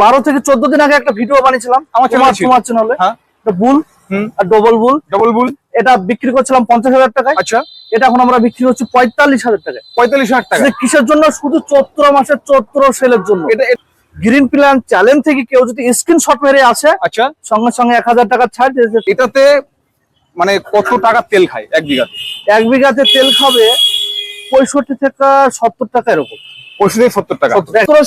12 থেকে 14 দিন আগে একটা ভিডিও বানিয়েছিলাম আমার চ্যানেলে। এটা বুল আর ডবল বুল এটা বিক্রি করছিলাম 50,000 টাকায়। আচ্ছা, এটা এখন আমরা বিক্রি করছি 45,000 টাকায়। 45,000 টাকা। কিসের জন্য? শুধু চৈত্র মাসের চৈত্র সেলের জন্য। এটা গ্রিন প্ল্যান চ্যালেঞ্জ থেকে কেউ যদি স্ক্রিনশট মেরে আসে, আচ্ছা, সঙ্গে সঙ্গে 1000 টাকা ছাড়। এটাতে মানে কত টাকা তেল খায় এক বিঘাতে? এক বিঘাতে তেল খাবে 65 থেকে 70 টাকা এরকম। 65-70 টাকা।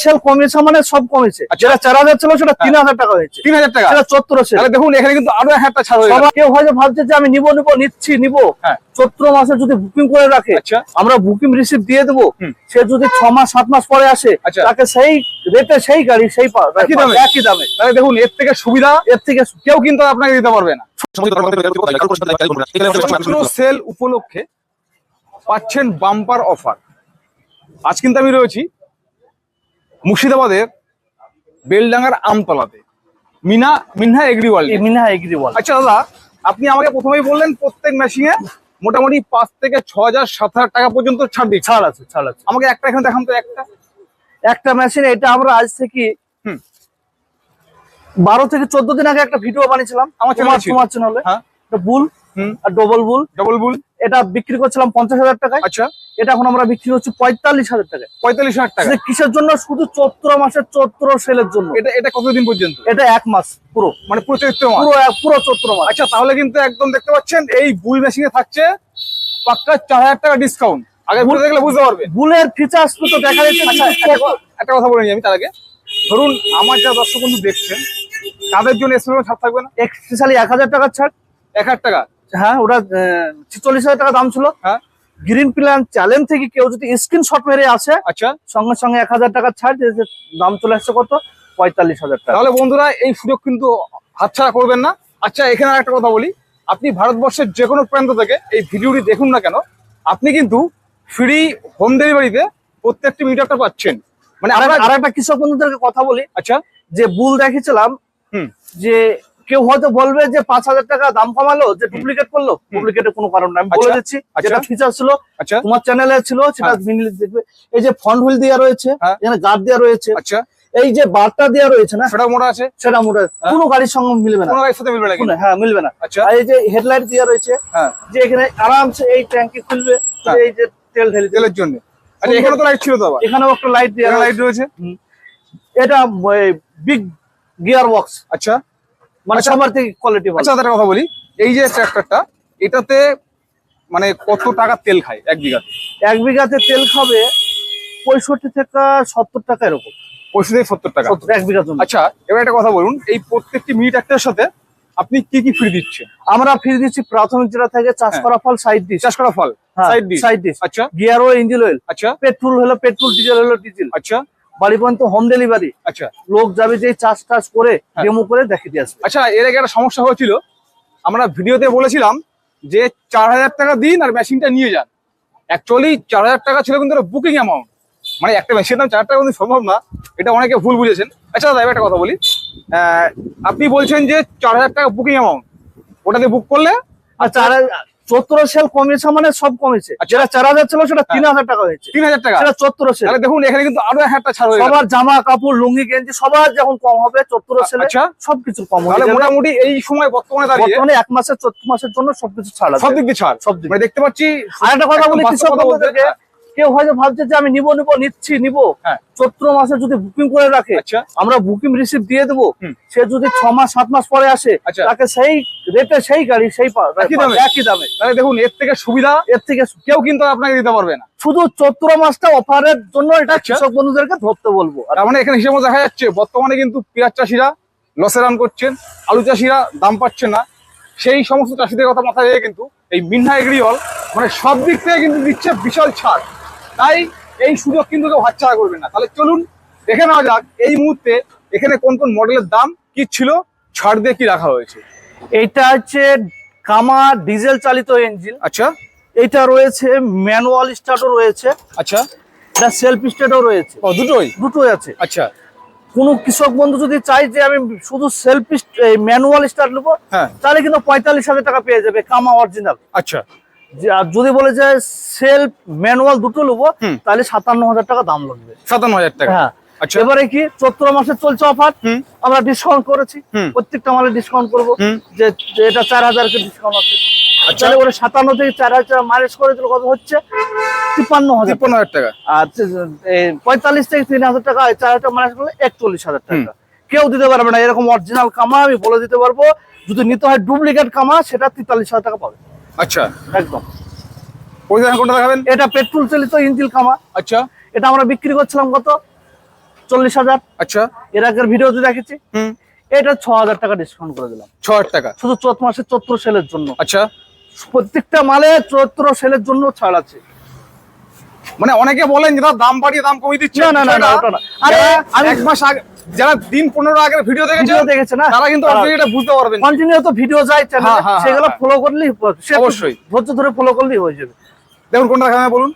সেল কমেছে মানে সব কমেছে। যেটা 4000 ছিল সেটা 3000 টাকা হয়েছে। 3000 টাকা। সেটা চৈত্র সেল। তাহলে দেখুন এখানে কিন্তু আরো 1000 টাকা ছাড় হয়ে গেল। কেউ হয়তো ভাবছে যে আমি নিব। চৈত্র মাসে যদি বুকিং করে রাখে, আমরা বুকিং রিসিভ দিয়ে দেবো। সে যদি 6 মাস 7 মাস পরে আসে, তাকে সেই রেটে সেই গাড়ি সেই একই দামে। তাহলে দেখুন এর থেকে সুবিধা এর থেকে কেউ কিন্তু আপনাকে দিতে পারবে না। সেল উপলক্ষে পাচ্ছেন বাম্পার অফার। আজ কিন্তু আমি রয়েছি মুর্শিদাবাদের বেলডাঙ্গার আমতলাতে, মিনহা এগ্রি ওয়ার্ল্ড। আচ্ছা দাদা, আপনি আমাকে প্রথমেই বললেন প্রত্যেক মেশিনে মোটামুটি 5 থেকে 6,000 7,000 টাকা পর্যন্ত ছাড় আছে। আমাকে একটা এখানে দেখান তো। একটা মেশিন, এটা আমরা আজ থেকে 12 থেকে 14 দিন আগে একটা ভিডিও বানিয়েছিলাম আমার চ্যানেলে। এটা বুল আর ডবল বুল এটা বিক্রি করছিলাম 50,000 টাকায়। আচ্ছা, এটা এখন আমরা বিক্রি করছি 45,000 টাকায়। 45,000 টাকা। কিসের জন্য? শুধু চৈত্র মাসের চৈত্র সেলের জন্য। এটা কতদিন পর্যন্ত? এটা 1 মাস পুরো, মানে পুরো চৈত্র মাস, পুরো চৈত্র মাস। আচ্ছা, তাহলে কিন্তু একদম দেখতে পাচ্ছেন এই বুল মেশিনে থাকছে পাক্কা 4,000 টাকা ডিসকাউন্ট। আগে বুলে দেখলে বুঝতে পারবে। বুলের ফিচার্স তো দেখা যাচ্ছে। একটা কথা বলে নিই আমি তার আগে। ধরুন আমার যা দর্শক বন্ধু দেখছেন, তাদের জন্য স্পেশাল ছাড় থাকবে না? স্পেশালি 1000 টাকার ছাড়। 1000 টাকা? হ্যাঁ, ওটা 46,000 টাকা দাম ছিল। হ্যাঁ, গ্রিন প্ল্যান চ্যালেঞ্জ থেকে কেউ যদি স্ক্রিনশট মেরে আসে, আচ্ছা, সঙ্গে সঙ্গে 1000 টাকা ছাড়। দাম চলে আসছে কত? 45,000 টাকা। তাহলে বন্ধুরা এই সুযোগ কিন্তু হাতছাড়া করবেন না। আচ্ছা, এখানে একটা কথা বলি, আপনি ভারতবর্ষের যে কোনো প্রান্ত থেকে এই ভিডিওটি দেখুন না কেন, আপনি কিন্তু ফ্রি হোম ডেলিভারিতে প্রত্যেকটি মিটারটা পাচ্ছেন। মানে আর একটা কৃষক বন্ধুদেরকে কথা বলি। আচ্ছা, যে বুল দেখেছিলাম, যে কেউ হয়তো বলবে যে 5,000 টাকা দাম কমালো, যে ডুপ্লিকেট করলো। ডুপ্লিকেটের কোনো কারণ নাই, আমি বলে দিচ্ছি। যেটা ফিচার ছিল তোমার চ্যানেলে ছিল, সেটা দেখবে। এই যে ফ্রন্ট হুইল দেওয়া রয়েছে, এখানে গার্ড দেওয়া রয়েছে। আচ্ছা, এই যে বারটা দেওয়া রয়েছে না, সেটা মোটা আছে। সেটা মোটা কোনো গাড়ির সঙ্গে মিলবে না, কোনো গাড়ির সাথে মিলবে না। হ্যাঁ, মিলবে না। আচ্ছা, আর এই যে হেডলাইট দেওয়া রয়েছে, যে এখানে আরামসে এই ট্যাঙ্কি খুলবে, এই যে তেলের জন্য। আচ্ছা, এখানে তো লাইট ছিল তো, আবার এখানেও একটা লাইট দেওয়া রয়েছে। এটা বিগ গিয়ার বক্স। আচ্ছা, মানে সবার থেকে কোয়ালিটি ভালো। আচ্ছা, একটা কথা বলি, এই যে ট্রাক্টরটা, এটাতে মানে কত টাকা তেল খায় এক বিঘাতে? এক বিঘাতে তেল খাবে 65 থেকে 70 টাকা এরকম। 65-70 টাকা এক বিঘার জন্য। আচ্ছা, এবার একটা কথা বলুন, এই প্রত্যেকটি মিনি ট্রাক্টরের সাথে আপনি কি কি ফ্রি দিচ্ছেন? আমরা ফ্রি দিচ্ছি প্রাথমিক যেটা থাকে চাষ করা ফল, সাইড ডিশ। চাষ করা ফল, সাইড ডিশ। আচ্ছা, গিয়ার ও ইঞ্জিন অয়েল। আচ্ছা, পেট্রোল হলো পেট্রোল, ডিজেল হলো ডিজেল। আচ্ছা, বাড়ি পর্যন্ত হোম ডেলিভারি। আচ্ছা, লোক যাবে যে চাষ টাস করে ডেমো করে দেখিয়ে দিয়ে আসবে। আচ্ছা, এর আগে একটা সমস্যা হয়েছিল, আমরা ভিডিওতে বলেছিলাম যে 4,000 টাকা দিন আর মেশিনটা নিয়ে যান। অ্যাকচুয়ালি 4,000 টাকা ছিল কিন্তু বুকিং অ্যামাউন্ট, মানে একটা মেশিনের দাম 4,000 টাকা কিন্তু সম্ভব না, এটা অনেকে ভুল বুঝেছেন। আচ্ছা দাদা, একটা কথা বলি, আপনি বলছেন যে 4,000 টাকা বুকিং অ্যামাউন্ট, ওটাতে বুক করলে আর চৈত্র সেল কমেছে মানে সব কমেছে। যেটা 4,000 ছিল সেটা 3,000 টাকা হয়েছে। 3,000 টাকা। সেটা চৈত্র সেল। তাহলে দেখুন এখানে কিন্তু আরো 1000 টাকা ছাড় হয়ে গেল। সবার জামা কাপড়, লুঙ্গি গেঞ্জি সবার যখন কম হবে চৈত্র সেলে, সবকিছু কম হবে। তাহলে মোটামুটি এই সময় বর্তমানে 1 মাসের চৈত্র মাসের জন্য সবকিছু ছাড় আছে। সব দিক দিয়ে ছাড়, সব দিক। মানে দেখতে পাচ্ছি। আর একটা কথা বলি কৃষক বন্ধুদেরকে, কেউ হয়তো ভাবছে যে আমি নিব। চৈত্র মাসে যদি বুকিং করে রাখে, আমরা বুকিং রিসিভ দিয়ে দেবো। সে যদি 6 মাস 7 মাস পরে আসে, তাকে সেই রেটে সেই গাড়ি সেই একই দামে। তাহলে দেখুন এর থেকে সুবিধা এর থেকে কেউ কিন্তু আপনাকে দিতে পারবে না। শুধু চৈত্র মাসটা অফারের জন্য এটা কৃষক বন্ধুদেরকে ধরতে বলবো। আর মানে এখানে হিসেবে দেখা যাচ্ছে বর্তমানে কিন্তু পেঁয়াজ চাষিরা লসে রান করছেন, আলু চাষিরা দাম পাচ্ছেন না। সেই সমস্ত চাষিদের কথা মাথায় রেখে কিন্তু এই মিনহা এগ্রি ওয়ার্ল্ড মানে সব দিক থেকে কিন্তু দিচ্ছে বিশাল ছাড়। তাই এই সুযোগ কিন্তু কেউ হাতছাড়া করবে না। তাহলে চলুন দেখে নেওয়া যাক এই মুহূর্তে এখানে কোন কোন মডেলের দাম কি ছিল, ছাড় দিয়ে কি রাখা হয়েছে। এইটা হচ্ছে কামা ডিজেল চালিত ইঞ্জিন। আচ্ছা, এটা রয়েছে ম্যানুয়াল স্টার্টও রয়েছে। আচ্ছা, এটা সেলফ স্টার্টও রয়েছে। দুটোই আছে। আচ্ছা, কোন কৃষক বন্ধু যদি চাই যে আমি শুধু সেলফ ম্যানুয়াল স্টার্ট নেবো, তাহলে কিন্তু 45,000 টাকা পেয়ে যাবে কামা অরিজিনাল। আচ্ছা, আর যদি বলে যে সেলফ ম্যানুয়াল দুটো নেবো, তাহলে 57,000 টাকা দাম লাগবে। 57,000 টাকা। হ্যাঁ, আচ্ছা। এবারে কি চৈত্র মাসে চলছে অফার, আমরা ডিসকাউন্ট করেছি, প্রত্যেকটা মালে ডিসকাউন্ট করবো, যে যে এটা 4000 কে ডিসকাউন্ট আছে। আচ্ছা। তাহলে ওরা 57 থেকে 4000 মাইনাস করে দিলে কত হচ্ছে? 53000 টাকা। আর 45 থেকে 3000 টাকা, 4000 মাইনাস করলে 41000 টাকা। কেউ দিতে পারবে না এরকম অরিজিনাল কামা, আমি বলে দিতে পারবো। যদি নিতে হয় ডুপ্লিকেট কামা, সেটা 43,000 টাকা পাবে। আচ্ছা, একদম। কোনটা দেখাবেন? এটা পেট্রোল চালিত ইঞ্জিন কামা। আচ্ছা। এটা আমরা বিক্রি করছিলাম কত? 40,000। আচ্ছা। এর আগের ভিডিওতে দেখেছি। এটা 6000 টাকা ডিসকাউন্ট করে দিলাম। 6000 টাকা শুধু চৈত্র মাসে চৈত্র সেলের জন্য। আচ্ছা। প্রত্যেকটা মালে চৈত্র সেলের জন্য ছাড় আছে। মানে অনেকে বলেন যে দাম বাড়িয়ে দাম কমিয়ে দিচ্ছে। না না না না, ওটা না। আরে আমি এক মাস আগে, যারা দিন 15 আগের ভিডিও দেখেছে না, তারা কিন্তু অলরেডি এটা বুঝতে পারবেন। কন্টিনিউ তো ভিডিও যায় চ্যানেলে, হ্যাঁ, সেগুলো ফলো করলেই অবশ্যই ধৈর্য ধরে ফলো করলেই হয়ে যাবে। দেখুন কোনটা দেখাবেন বলুন।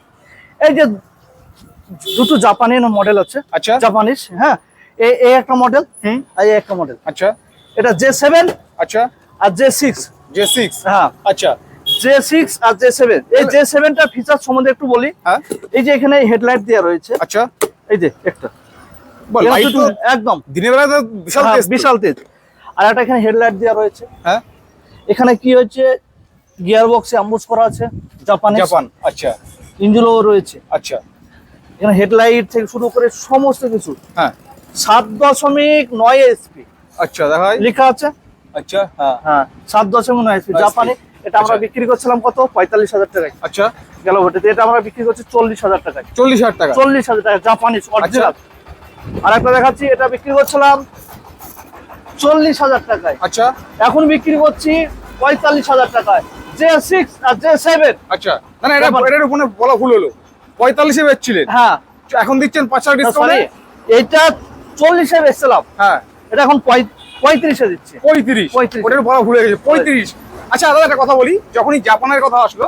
এই যে দুটো জাপানি মডেল আছে। আচ্ছা। জাপানিজ, হ্যাঁ, এই একটা মডেল, আর এই একটা মডেল। আচ্ছা। এটা J7 আচ্ছা। আর J6। J6, হ্যাঁ। আচ্ছা। J6 আর J7, এই J7 টার ফিচার সম্বন্ধে একটু বলি। হ্যাঁ। এই যে এখানে হেডলাইট দেওয়া রয়েছে। আচ্ছা। এই যে একটা লাইট তো একদম দিনের বেলা তো বিশাল তেজ, বিশাল তেজ। আর একটা এখানে হেডলাইট দেওয়া রয়েছে। হ্যাঁ। এখানে কি হচ্ছে, গিয়ার বক্সে অ্যাম্বুজ করা আছে, জাপান। আচ্ছা। ইঞ্জিনও রয়েছে। আচ্ছা। এখানে হেডলাইট থেকে শুরু করে সমস্ত কিছু। হ্যাঁ। 7.9 এসপি আচ্ছা, দেখাই লেখা আছে। আচ্ছা। হ্যাঁ। হ্যাঁ, 7.9 এসপি জাপানি। এটা আমরা বিক্রি করছিলাম কত? 45,000 টাকায়। আচ্ছা। গেল ভোটেতে এটা আমরা বিক্রি করছি 40,000 টাকায়। 40,000 টাকা। 40,000 টাকা জাপানিজ অরিজিনাল। আর একটা দেখাচ্ছি, এটা বিক্রি করছিলাম 40,000 টাকায়। আচ্ছা। এখন বিক্রি করছি 45,000 টাকায়। J6 আর J7। আচ্ছা। না না, এটার উপরে বলা ভুল হলো। 45 এ বেচছিলেন, হ্যাঁ, এখন দিচ্ছেন 5 টাকা ডিসকাউন্টে। এইটা 40 এ বেচছিলাম, হ্যাঁ, এটা এখন 35 এ দিচ্ছে। 35, ওটার বলা ভুল হয়ে গেছে, 35। আচ্ছা দাদা, একটা কথা বলি, যখনই জাপানের কথা আসলো,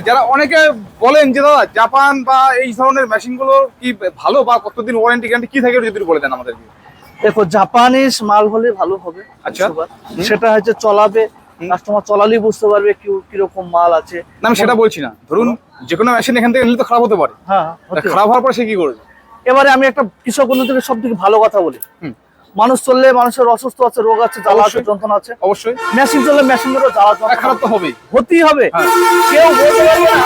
যারা অনেকে বলেন যে দাদা জাপান বা এই ধরনের মেশিন গুলো কি ভালো, বা কতদিন ওয়ারেন্টি গ্যারান্টি কি থাকে যদি বলে দেন আমাদেরকে। দেখো, জাপানিজ মাল হলে ভালো হবে। আচ্ছা। সেটা হচ্ছে চলাবে, কাস্টমার চলালেই বুঝতে পারবে কিরকম মাল আছে। না, আমি সেটা বলছি না। ধরুন যে কোনো মেশিন এখান থেকে নিলে তো খারাপ হতে পারে। হ্যাঁ, খারাপ হওয়ার পর সে কি করবে? এবারে আমি একটা কৃষক বন্ধু থেকে সব থেকে ভালো কথা বলি। মানুষ চললে মানুষের অসুস্থ আছে, রোগ আছে, জ্বালা আছে, যন্ত্রণা আছে। অবশ্যই। মেশিন চললে মেশিনেরও জ্বালা যন্ত্রণা খারাপ তো হবেই, হতেই হবে। কেউ বলতে পারবে না।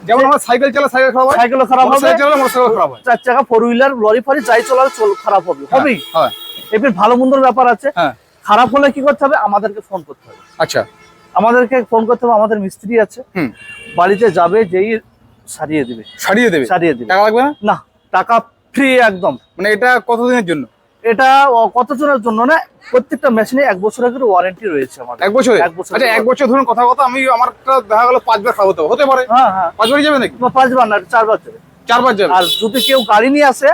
যেমন আমরা সাইকেল চালা, সাইকেল খারাপ হয়, সাইকেলও খারাপ হবে, সাইকেল চালালে মোটরসাইকেল খারাপ হয়, 4 চাকা, 4 হুইলার, লরি ফরি যাই চলালে খারাপ হবে, হবেই। হ্যাঁ। এবার ভালো মন্দর ব্যাপার আছে। হ্যাঁ। খারাপ হলে কি করতে হবে? আমাদেরকে ফোন করতে হবে। আচ্ছা। আমাদেরকে ফোন করতে হবে, আমাদের মিস্ত্রি আছে, বাড়িতে যাবে, যেই সারিয়ে দিবে। টাকা লাগবে না? না, টাকা ফ্রি একদম। মানে এটা কতদিনের জন্য? এটা কতজনের জন্য না, প্রত্যেকটা মেশিনে 1 বছরের করে ওয়ারেন্টি রয়েছে আমাদের। 1 বছর? আচ্ছা, 1 বছর ধরুন কথা আমি আমার দেখা গেল 5 বার খাওয়াতে হতে পারে। হ্যাঁ হ্যাঁ, 5 বারই যাবে নাকি? 5 বার না, 4 বার যাবে। 4 বার যাবে। আর যদি কেউ গাড়ি নিয়ে আসে,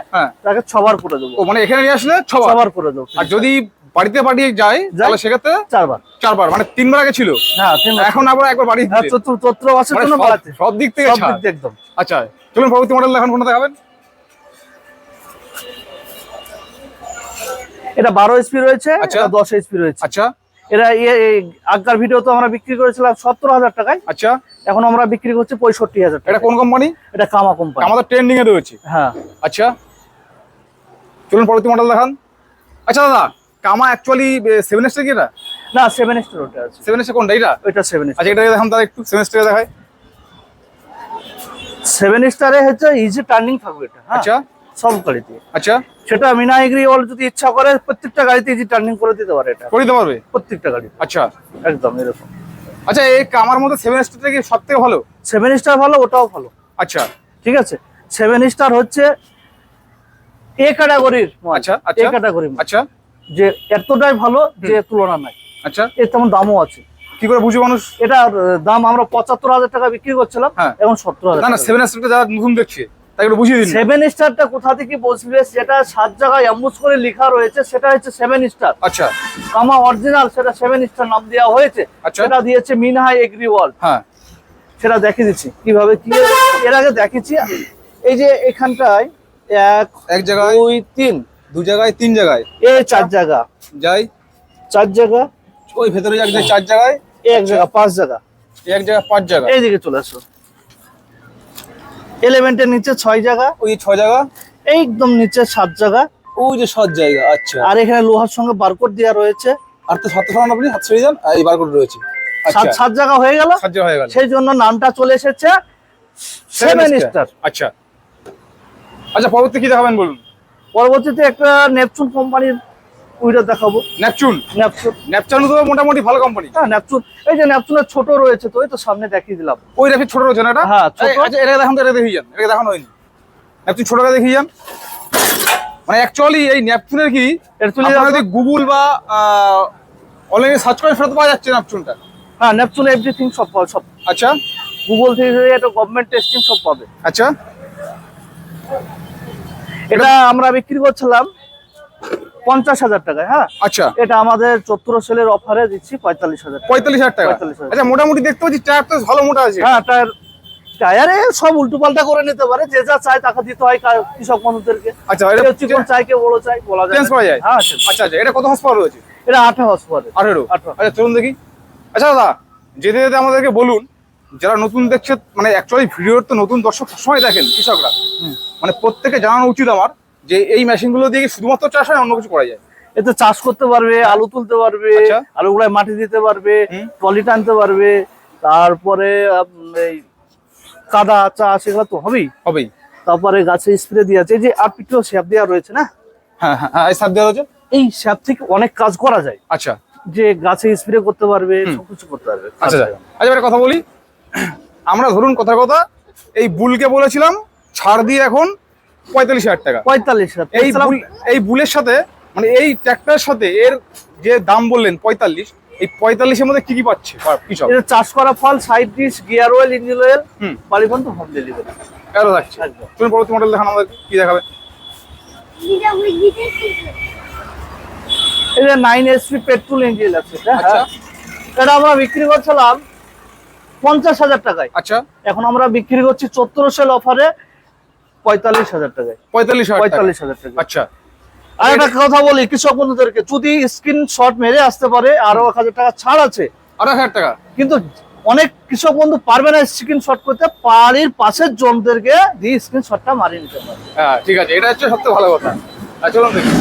তাকে 6 বার করে দেবো। ও মানে এখানে নিয়ে আসলে 6 বার করে দেবো। আর যদি বাড়িতে পাঠিয়ে যায় তাহলে সেক্ষেত্রে 4 বার। 4 বার, মানে 3 বার আগে ছিল। হ্যাঁ, এখন আবার একবার বাড়ি দিতে। চৈত্র মাসের জন্য বাড়াতে সব দিক থেকে ছাড় একদম। আচ্ছা, চলুন পরবর্তী মডেল এখন কোনটা দেখাবেন? এটা 12 এসপি রয়েছে, আচ্ছা। এটা 10 এসপি রয়েছে। আচ্ছা। এটা আগের ভিডিও তো আমরা বিক্রি করেছিলাম 17,000 টাকায়। আচ্ছা। এখন আমরা বিক্রি করছি 65,000 টাকা। এটা কোন কোম্পানি? এটা কামা কোম্পানি, আমাদের ট্রেন্ডিং এ রয়েছে। হ্যাঁ। আচ্ছা, চলুন পরবর্তী মডেল দেখান। আচ্ছা দাদা, কামা অ্যাকচুয়ালি 7 স্টার কি এটা? না, 7 স্টার ওটা আছে। 7 স্টার কোনটা? এটা? এটা 7 স্টার। আচ্ছা, এটা দেখান তাহলে একটু, 7 স্টার দেখায়। 7 স্টারে হচ্ছে ইজি টার্নিং থাকবে এটা। আচ্ছা। সব গাড়িতে। আচ্ছা। সেটা মিনা এগ্রি ওয়াল যদি ইচ্ছা করে প্রত্যেকটা গাড়িতে ইজি টার্নিং করে দিতে পারে, এটা করে দিতে পারবে প্রত্যেকটা গাড়ি। আচ্ছা, একদম এরকম। আচ্ছা, এই কামার মধ্যে 7 স্টারটা কি সবথেকে ভালো? 7 স্টার ভালো, ওটাও ভালো। আচ্ছা, ঠিক আছে। 7 স্টার হচ্ছে এ ক্যাটাগরির। আচ্ছা। A category. আচ্ছা। যে এতটাই ভালো যে তুলনা নাই। আচ্ছা। এর তেমন দামও আছে। কি করে বুঝে মানুষ? এটার দাম আমরা 75,000 টাকা বিক্রি করছিলাম, এখন 70,000। না না, 7 স্টারটা যারা নতুন দেখছে তাই একটু বুঝিয়ে দিন। 7 স্টারটা কোথা থেকে বসবে, সেটা 7 জায়গায় অ্যাম্বুজ করে লেখা রয়েছে, সেটা হচ্ছে 7 স্টার। আচ্ছা। কামা অরিজিনাল, সেটা 7 স্টার নাম দেওয়া হয়েছে। সেটা দিয়েছে মিনহাই এগ্রি ওয়ার্ল্ড। হ্যাঁ, সেটা দেখিয়ে দিচ্ছি কিভাবে কি। এর আগে দেখেছি, এই যে এখানটায় 1 জায়গায় 2 3, 2 জায়গায় 3 জায়গায়, এই 4 জায়গা যাই 4 জায়গা, ওই ভেতরে যাক যে 4 জায়গায়, 1 জায়গা 5 জায়গা, 1 জায়গা 5 জায়গা। এইদিকে চলে আসো। এলিমেন্টের নিচে 6 জায়গা, ওই 6 জায়গা, একদম নিচে 7 জায়গা, ওই যে 7 জায়গা, আচ্ছা। আর এখানে লোহার সঙ্গে বারকোড দেওয়া রয়েছে। আর তো সাথে সামনে আপনি হাত সরিয়ে যান, এই বারকোড রয়েছে। আচ্ছা, 7 জায়গা হয়ে গেল, 7 জায়গা হয়ে গেল, সেই জন্য নামটা চলে এসেছে 7 স্টার। আচ্ছা আচ্ছা, পরবর্তী কি দেখাবেন বলুন? পরবর্তীতে একটা নেপচুন কোম্পানির উইডো দেখাবো। নেপচুন, নেপচুন নেপচুন তো মোটামুটি ভালো কোম্পানি। হ্যাঁ নেপচুন, এই যে নেপচুনের ছোট রয়েছে, তো ওই তো সামনে দেখিয়ে দিলাম। ওই রেফি ছোট রয়েছে না এটা? হ্যাঁ ছোট। আচ্ছা, এটা দেখান তো, এটা দেখিয়ে যান, এটা দেখানো হয়নি। নেপচুন ছোটটা দেখিয়ে যান। মানে অ্যাকচুয়ালি এই নেপচুনের কি আপনারা যদি গুগল বা অনলাইনে সার্চ করেন সেটা তো পাওয়া যাচ্ছে নেপচুনটা। হ্যাঁ নেপচুন এভরিথিং সব পাবে, সব। আচ্ছা, গুগল থেকে এটা গভর্নমেন্ট টেস্টিং সব পাবে। আচ্ছা, এটা আমরা বিক্রি করছিলাম 50,000 টাকায়। হ্যাঁ আচ্ছা, এটা আমাদের চৈত্র সেলের অফারে দিচ্ছি 45,000 টাকা। 45,000 টাকা। 45,000। আচ্ছা, মোটামুটি দেখতে পাচ্ছি টায়ার তো ভালো মোটা আছে। হ্যাঁ টায়ারে সব উল্টো পাল্টা করে নিতে পারে, যে যা চায় তাকে দিতে হয় কৃষক বন্ধুদেরকে। আচ্ছা, কেউ চিকন চাই, কেউ বড় চাই, বলা যায়। চেঞ্জ করা যায়। হ্যাঁ আচ্ছা আচ্ছা, এটা কত হর্স পাওয়ার রয়েছে? এটা 18 হর্স পাওয়ার। 18। আচ্ছা চলুন দেখি। আচ্ছা দাদা, যেতে যেতে আমাদেরকে বলুন, যারা নতুন দেখছে, মানে অ্যাকচুয়ালি ভিডিওর তো নতুন দর্শক সবসময় দেখেন কৃষকরা, মানে প্রত্যেকে জানানো উচিত আমার যে এই মেশিনগুলো দিয়ে কি শুধুমাত্র চাষ হয়, অন্য কিছু করা যায়? এতে চাষ করতে পারবে, আলু তুলতে পারবে, আচ্ছা। আলু গুড়ায় মাটি দিতে পারবে, ট্রলি টানতে পারবে, তারপরে এই কাদা চাষ এগুলো তো হবেই। তারপরে গাছে স্প্রে দিয়ে আছে, এই যে আরপিটিও শ্যাপ দেওয়া রয়েছে না। হ্যাঁ হ্যাঁ হ্যাঁ, এই সার দেওয়া রয়েছে। এই শ্যাপ থেকে অনেক কাজ করা যায়। আচ্ছা, যে গাছে স্প্রে করতে পারবে, সবকিছু করতে পারবে। আচ্ছা আচ্ছা, এবারে কথা বলি। আমরা ধরুন কথা এই বুলকে বলেছিলাম ছাড় দিয়ে এখন 45,000 টাকা। 45,000। এই বুলের সাথে, মানে এই ট্র্যাক্টরের সাথে এর যে দাম বললেন 45, এই 45-এর মধ্যে কি কি পাচ্ছে কৃষক? এটা চাষ করা ফল, side dish, gear oil, engine oil, বাড়ি পর্যন্ত হোম ডেলিভারি। এরা থাকছে। তুমি পরবর্তী মডেল দেখান আমাদের, কি দেখাবে? এটা 9 HP পেট্রোল ইঞ্জিন আছে। আচ্ছা, এটা আমরা বিক্রি করছিলাম 50,000 টাকায়। আচ্ছা, এখন আমরা বিক্রি করছি 14 সেল অফারে 45,000 টাকায়। 45,000 টাকা। আচ্ছা, আর একটা কথা বলি কৃষক বন্ধুদেরকে, যদি স্ক্রিনশট মেরে আসতে পারে আরো 1,000 টাকা ছাড় আছে। আরো 1,000 টাকা। কিন্তু অনেক কৃষক বন্ধু পারবে না স্ক্রিনশট করতে, বাড়ির পাশের জনদেরকে দিয়ে স্ক্রিনশটটা মারিয়ে নিতে পারে। হ্যাঁ ঠিক আছে, এটা হচ্ছে সবথেকে ভালো কথা। চলুন দেখি।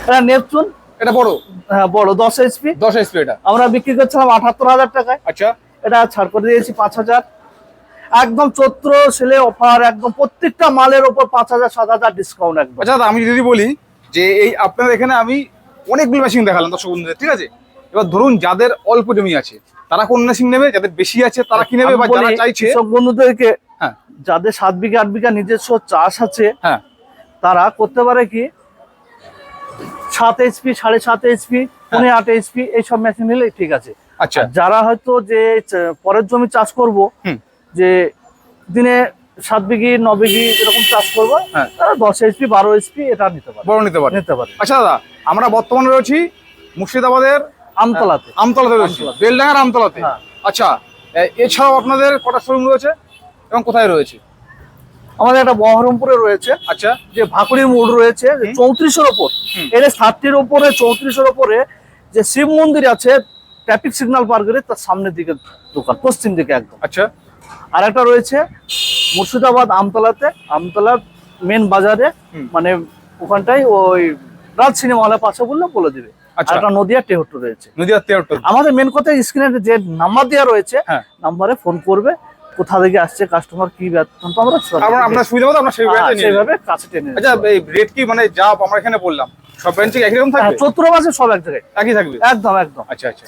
এটা নেপচুন, এটা বড়। হ্যাঁ বড় 10 HP। 10 HP এটা আমরা বিক্রি করছিলাম 78,000 টাকায়। আচ্ছা, এটা ছাড় করে দিয়েছি 5,000। একদম চৈত্র সেলে অফার, একদম প্রত্যেকটা মালের উপর 5,000 7,000 ডিসকাউন্ট একদম। আচ্ছা দাদা, আমি যদি বলি যে এই আপনার এখানে আমি অনেকগুলো মেশিন দেখালাম দর্শক বন্ধুদের, ঠিক আছে? এবার ধরুন যাদের অল্প জমি আছে তারা কোন মেশিন নেবে, যাদের বেশি আছে তারা কি নেবে, বা যারা চাইছে সব বন্ধুদেরকে, হ্যাঁ, যাদের 7 বিঘা 8 বিঘা নিজস্ব চাষ আছে, হ্যাঁ, তারা করতে পারে কি 7 HP, 7.5 HP, 8 HP এইসব মেশিন নিলে ঠিক আছে। আচ্ছা, যারা হয়তো যে পরের জমি চাষ করব, যে দিনে 7 বিঘি 9 বিঘি এরকম চাষ করবো, তারা 10 HP 12 HP এটা নিতে পারে। আচ্ছা দাদা, আমরা বর্তমানে রয়েছি মুর্শিদাবাদের আমতলাতে রয়েছি, বেলডাঙ্গার আমতলাতে। আচ্ছা, এছাড়াও আপনাদের কটা শোরুম রয়েছে এবং কোথায় রয়েছে? আমাদের একটা বহরমপুরে রয়েছে। আচ্ছা, যে ভাকুড়ির মোড় রয়েছে 34-এর ওপর, এর 60-এর ওপরে 34-এর ওপরে যে শিব মন্দির আছে, ট্রাফিক সিগন্যাল পার করে তার সামনের দিকে দোকান, পশ্চিম দিকে একদম। আচ্ছা, আর একটা রয়েছে মুর্শিদাবাদ আমতলাতে, আমতলার মেন বাজারে, মানে ওখানটাই ওই রাজ সিনেমা হলের পাশে বললে বলে দিবে। আচ্ছা, একটা নদিয়া টেহট্টু রয়েছে। নদিয়া টেহট্টু। আমাদের মেন কথা স্ক্রিনে যে নাম্বার দেওয়া রয়েছে, নাম্বারে ফোন করবে, কোথা থেকে আসছে কাস্টমার, কি ব্যর্থ আমরা আপনার সুবিধা মতো আমরা সেইভাবে কাছে টেনে। আচ্ছা, এই রেট কি মানে যা আমরা এখানে বললাম সব ব্রাঞ্চে একই রকম থাকবে? চৈত্র মাসে সব এক জায়গায় একই থাকবে? একদম একদম। আচ্ছা আচ্ছা।